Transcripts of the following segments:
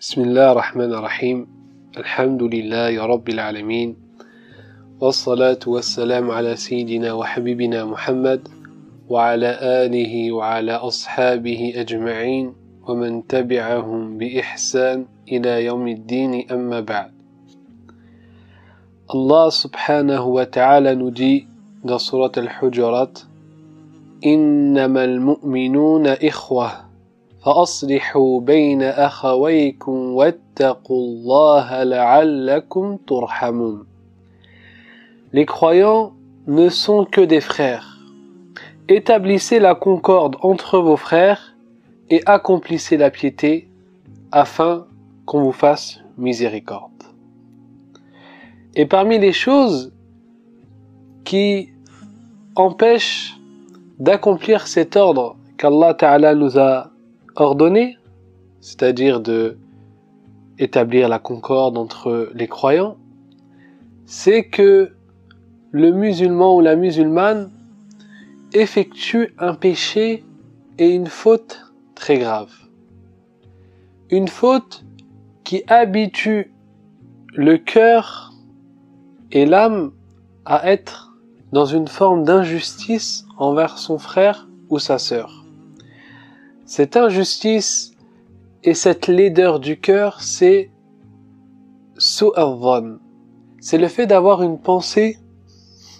بسم الله الرحمن الرحيم الحمد لله رب العالمين والصلاة والسلام على سيدنا وحبيبنا محمد وعلى آله وعلى أصحابه أجمعين ومن تبعهم بإحسان إلى يوم الدين أما بعد. Allah subhanahu wa ta'ala nous dit dans Surat al-Hujurat إنما المؤمنون إخوة فأصلحوا بين أخويكم واتقوا الله لعلكم ترحمون. Les croyants ne sont que des frères. Établissez la concorde entre vos frères et accomplissez la piété afin qu'on vous fasse miséricorde. Et parmi les choses qui empêchent d'accomplir cet ordre qu'Allah Ta'ala nous a ordonné, c'est-à-dire de établir la concorde entre les croyants, c'est que le musulman ou la musulmane effectue un péché et une faute très grave. Une faute qui habitue le cœur et l'âme à être dans une forme d'injustice envers son frère ou sa sœur. Cette injustice et cette laideur du cœur, c'est su'adh-dhann. C'est le fait d'avoir une pensée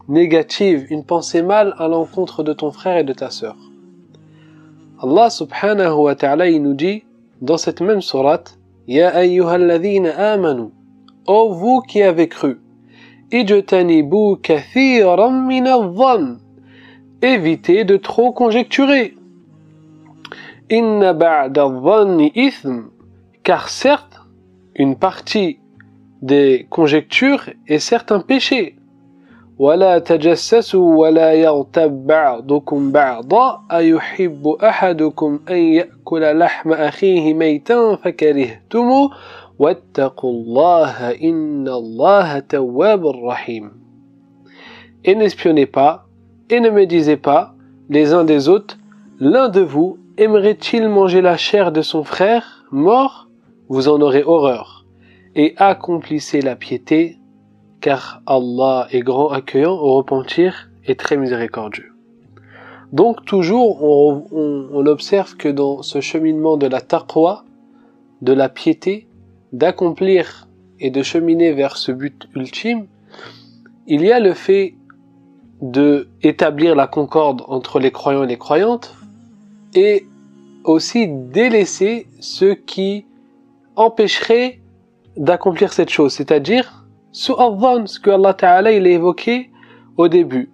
négative, une pensée mal à l'encontre de ton frère et de ta sœur. Allah subhanahu wa ta'ala, il nous dit dans cette même sourate, Ya ayyuhalladhina amanu, ô vous qui avez cru, ijtanibu kathiran min adh-dhann, évitez de trop conjecturer. Inna ba'da adh-dhanni ithm, car certes, une partie des conjectures est certes un péché. ولا تجسسوا ولا يغتب بعضكم بعضا أيحب أحدكم أن يأكل لحم أخيه ميتا فكرهتموه واتقوا الله إن الله تواب رحيم. Et n'espionnez pas, et ne médisez pas les uns des autres, l'un de vous aimerait-il manger la chair de son frère mort? Vous en aurez horreur. Et accomplissez la piété, car Allah est grand accueillant au repentir et très miséricordieux. Donc toujours on observe que dans ce cheminement de la taqwa, de la piété, d'accomplir et de cheminer vers ce but ultime, il y a le fait de établir la concorde entre les croyants et les croyantes, et aussi délaisser ceux qui empêcheraient d'accomplir cette chose, c'est-à-dire su'adh-dhann, ce que Allah Ta'ala il a évoqué au début,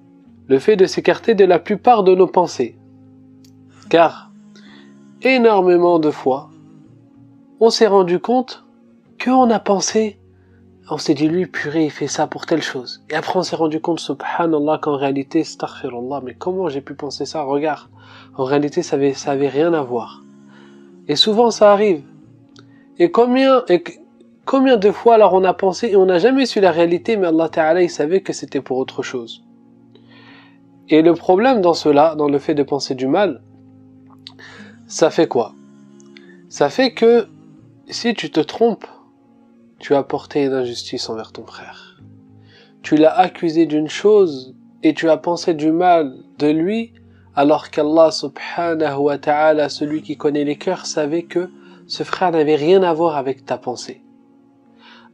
le fait de s'écarter de la plupart de nos pensées. Car énormément de fois, on s'est rendu compte qu'on a pensé, on s'est dit lui purée il fait ça pour telle chose, et après on s'est rendu compte subhanallah qu'en réalité astaghfirullah, mais comment j'ai pu penser ça, regarde, en réalité ça avait rien à voir. Et souvent ça arrive. Et combien de fois alors on a pensé et on n'a jamais su la réalité, mais Allah Ta'ala il savait que c'était pour autre chose. Et le problème dans cela, dans le fait de penser du mal, ça fait quoi? Ça fait que si tu te trompes, tu as porté une injustice envers ton frère. Tu l'as accusé d'une chose et tu as pensé du mal de lui, alors qu'Allah subhanahu wa ta'ala, celui qui connaît les cœurs, savait que ce frère n'avait rien à voir avec ta pensée.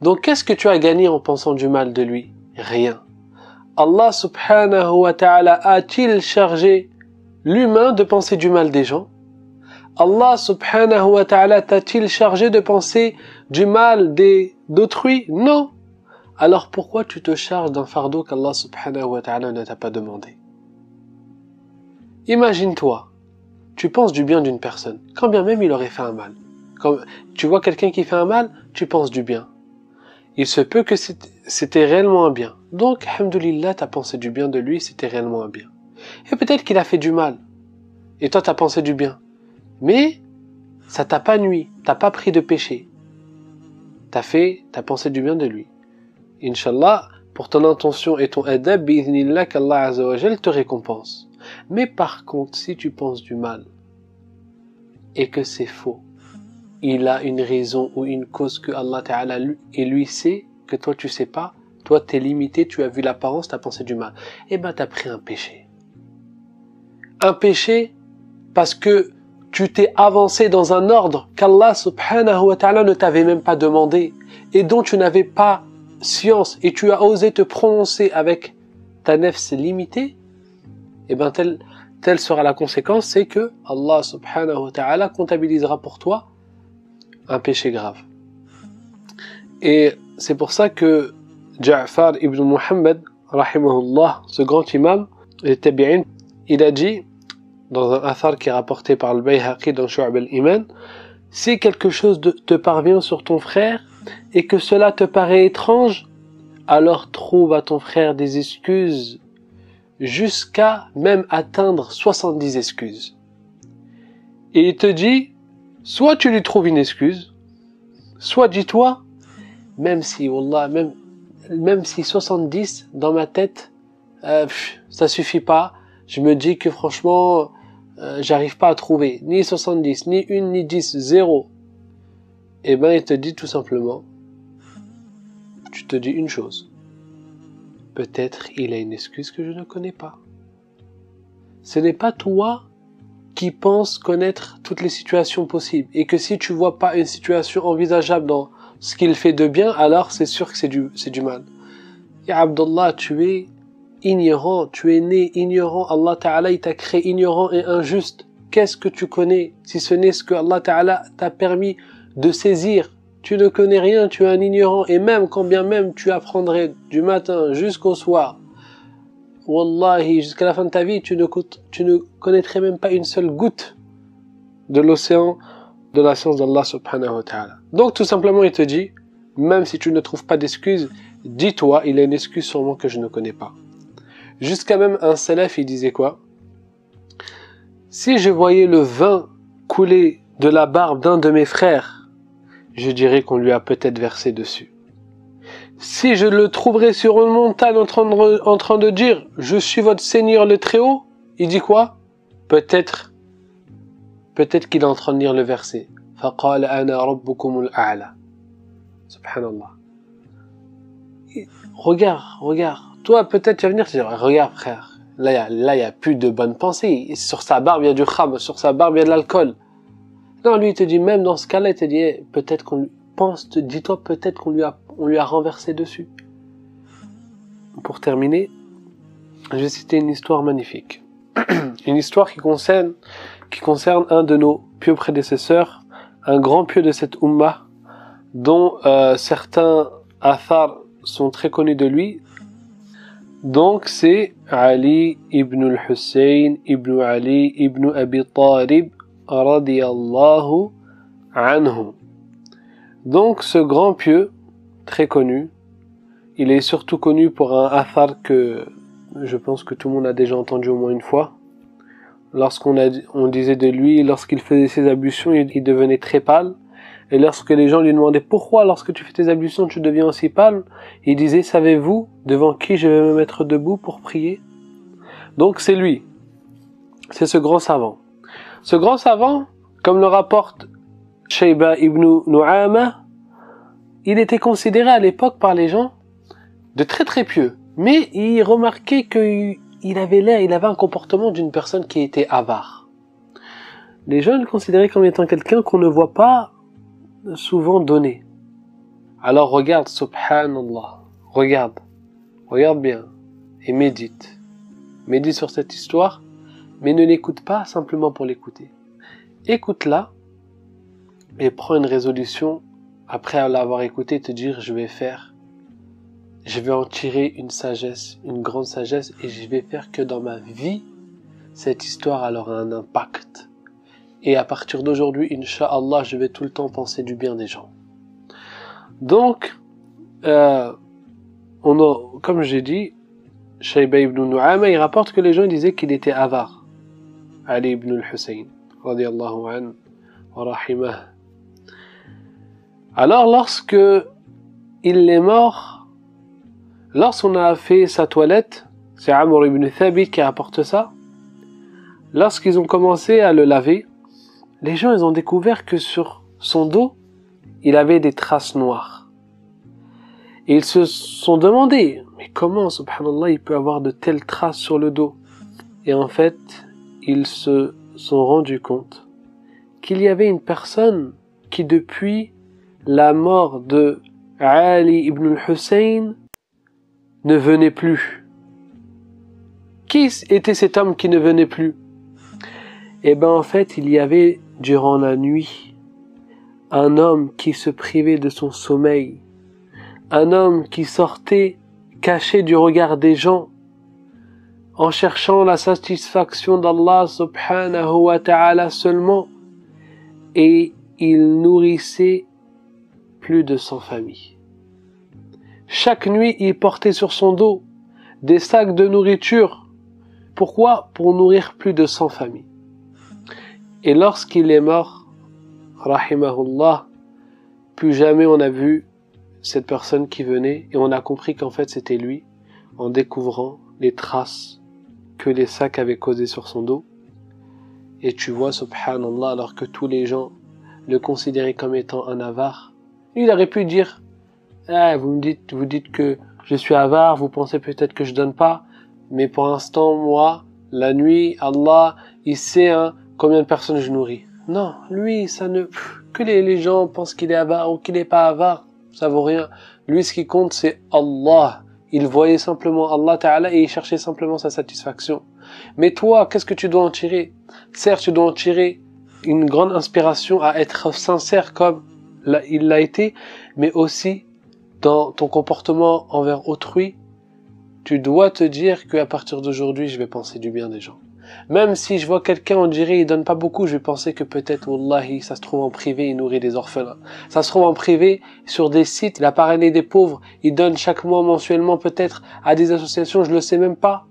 Donc qu'est-ce que tu as gagné en pensant du mal de lui? Rien. Allah subhanahu wa ta'ala a-t-il chargé l'humain de penser du mal des gens? Allah subhanahu wa ta'ala t'a-t-il chargé de penser du mal d'autrui? Non. Alors pourquoi tu te charges d'un fardeau qu'Allah subhanahu wa ta'ala ne t'a pas demandé? Imagine-toi, tu penses du bien d'une personne, quand bien même il aurait fait un mal. Quand tu vois quelqu'un qui fait un mal, tu penses du bien. Il se peut que c'était réellement un bien. Donc, alhamdoulilah, t'as pensé du bien de lui, c'était réellement un bien. Et peut-être qu'il a fait du mal. Et toi, t'as pensé du bien. Mais, ça t'a pas nui, t'as pas pris de péché. T'as pensé du bien de lui. Inch'Allah, pour ton intention et ton adab, bi'idhnillah, qu'Allah Azza wa Jal te récompense. Mais par contre, si tu penses du mal, et que c'est faux, il a une raison ou une cause que Allah Ta'ala et lui sait, que toi tu sais pas, toi t'es limité, tu as vu l'apparence, t'as pensé du mal. Eh ben t'as pris un péché. Un péché parce que tu t'es avancé dans un ordre qu'Allah subhanahu wa ta'ala ne t'avait même pas demandé et dont tu n'avais pas science et tu as osé te prononcer avec ta nefs limitée, et ben telle sera la conséquence, c'est que Allah subhanahu wa ta'ala comptabilisera pour toi un péché grave. Et c'est pour ça que Ja'far ibn Muhammad, rahimahullah, ce grand imam, et tabi'in, il a dit, dans un athar qui est rapporté par le Bayhaqi dans Shu'ab al-Iman, si quelque chose te parvient sur ton frère et que cela te paraît étrange, alors trouve à ton frère des excuses jusqu'à même atteindre 70 excuses. Et il te dit, soit tu lui trouves une excuse, soit dis-toi, même si, wallah, même si 70 dans ma tête, ça suffit pas, je me dis que franchement, j'arrive pas à trouver ni 70, ni 1, ni 10, 0. Eh ben, il te dit tout simplement, tu te dis une chose. Peut-être il a une excuse que je ne connais pas. Ce n'est pas toi qui penses connaître toutes les situations possibles et que si tu vois pas une situation envisageable dans ce qu'il fait de bien, alors c'est sûr que c'est du mal. Ya Abdullah, tu es ignorant, tu es né ignorant. Allah Ta'ala, il t'a créé ignorant et injuste. Qu'est-ce que tu connais si ce n'est ce que Allah Ta'ala t'a permis de saisir? Tu ne connais rien, tu es un ignorant, et même quand bien même tu apprendrais du matin jusqu'au soir, wallahi, jusqu'à la fin de ta vie, tu ne connaîtrais même pas une seule goutte de l'océan de la science d'Allah subhanahu wa ta'ala. Donc tout simplement il te dit, même si tu ne trouves pas d'excuse, dis-toi, il y a une excuse sûrement que je ne connais pas. Jusqu'à même un salaf, il disait quoi? Si je voyais le vin couler de la barbe d'un de mes frères, je dirais qu'on lui a peut-être versé dessus. Si je le trouverais sur une montagne en train de dire « Je suis votre Seigneur le Très-Haut », il dit quoi? Peut-être qu'il est en train de lire le verset. « فَقَالَ أَنَا رَبُّكُمُ الْأَعْلَى » Subhanallah. Regarde. Toi, peut-être tu vas venir te dire « Regarde frère, là il y a plus de bonnes pensées. Sur sa barbe il y a du kham, sur sa barbe il y a de l'alcool. » Non, lui il te dit, même dans ce cas-là, il te dit, peut-être qu'on pense, dis-toi peut-être qu'on lui a renversé dessus. Pour terminer, je vais citer une histoire magnifique. Une histoire qui concerne un de nos pieux prédécesseurs, un grand pieux de cette Ummah, dont certains athars sont très connus de lui. Donc c'est Ali ibn al-Hussein ibn Ali ibn Abi Talib radiyallahu anhu. Donc ce grand pieux, très connu, il est surtout connu pour un athar que je pense que tout le monde a déjà entendu au moins une fois. On disait de lui, lorsqu'il faisait ses ablutions, il devenait très pâle. Et lorsque les gens lui demandaient pourquoi, lorsque tu fais tes ablutions, tu deviens aussi pâle, il disait, savez-vous devant qui je vais me mettre debout pour prier? Donc c'est lui. C'est ce grand savant. Ce grand savant, comme le rapporte Shayba ibn Nu'ama, il était considéré à l'époque par les gens de très très pieux. Mais il remarquait qu'il avait un comportement d'une personne qui était avare. Les gens le considéraient comme étant quelqu'un qu'on ne voit pas souvent donner. Alors regarde, subhanallah, regarde bien et médite. Médite sur cette histoire, mais ne l'écoute pas simplement pour l'écouter. Écoute-la et prends une résolution après l'avoir écouté, te dire je vais en tirer une sagesse, une grande sagesse, et je vais faire que dans ma vie, cette histoire aura un impact. Et à partir d'aujourd'hui, Inch'Allah, je vais tout le temps penser du bien des gens. Donc, comme j'ai dit, Shayba ibn Nu'ama, il rapporte que les gens disaient qu'il était avare. Ali ibn al-Hussein, radiyallahu anhu, wa rahimah. Alors, lorsque il est mort, lorsqu'on a fait sa toilette, c'est Amr ibn Thabit qui rapporte ça, lorsqu'ils ont commencé à le laver, les gens ils ont découvert que sur son dos, il avait des traces noires. Et ils se sont demandé, mais comment, subhanallah, il peut avoir de telles traces sur le dos? Et en fait, ils se sont rendus compte qu'il y avait une personne qui, depuis la mort de Ali ibn al-Hussein, ne venait plus. Qui était cet homme qui ne venait plus? Eh bien, en fait, il y avait, durant la nuit, un homme qui se privait de son sommeil, un homme qui sortait caché du regard des gens, en cherchant la satisfaction d'Allah subhanahu wa ta'ala seulement, et il nourrissait plus de 100 familles. Chaque nuit, il portait sur son dos des sacs de nourriture. Pourquoi? Pour nourrir plus de 100 familles. Et lorsqu'il est mort, rahimahullah, plus jamais on a vu cette personne qui venait, et on a compris qu'en fait c'était lui, en découvrant les traces que les sacs avaient causées sur son dos. Et tu vois, subhanallah, alors que tous les gens le considéraient comme étant un avare, il aurait pu dire, vous dites que je suis avare, vous pensez peut-être que je donne pas, mais pour l'instant, moi, la nuit, Allah, il sait combien de personnes je nourris. Non, lui, que les gens pensent qu'il est avare ou qu'il n'est pas avare, ça vaut rien. Lui, ce qui compte, c'est Allah. Il voyait simplement Allah Ta'ala et il cherchait simplement sa satisfaction. Mais toi, qu'est-ce que tu dois en tirer? Certes, tu dois en tirer une grande inspiration à être sincère comme il l'a été, mais aussi dans ton comportement envers autrui, tu dois te dire qu'à partir d'aujourd'hui, je vais penser du bien des gens. Même si je vois quelqu'un, on dirait, il donne pas beaucoup, je vais penser que peut-être, wallahi, ça se trouve en privé, il nourrit des orphelins. Ça se trouve en privé, sur des sites, il a parrainé des pauvres, il donne chaque mois, mensuellement, peut-être, à des associations, je le sais même pas.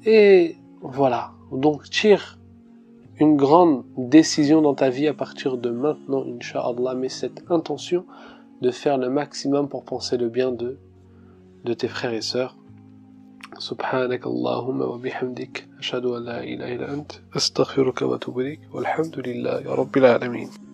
Et voilà. Donc, tire une grande décision dans ta vie à partir de maintenant, Inch'Allah, mais cette intention de faire le maximum pour penser le bien de tes frères et sœurs. سبحانك اللهم وبحمدك أشهد أن لا إله إلا أنت أستغفرك وأتوب إليك والحمد لله رب العالمين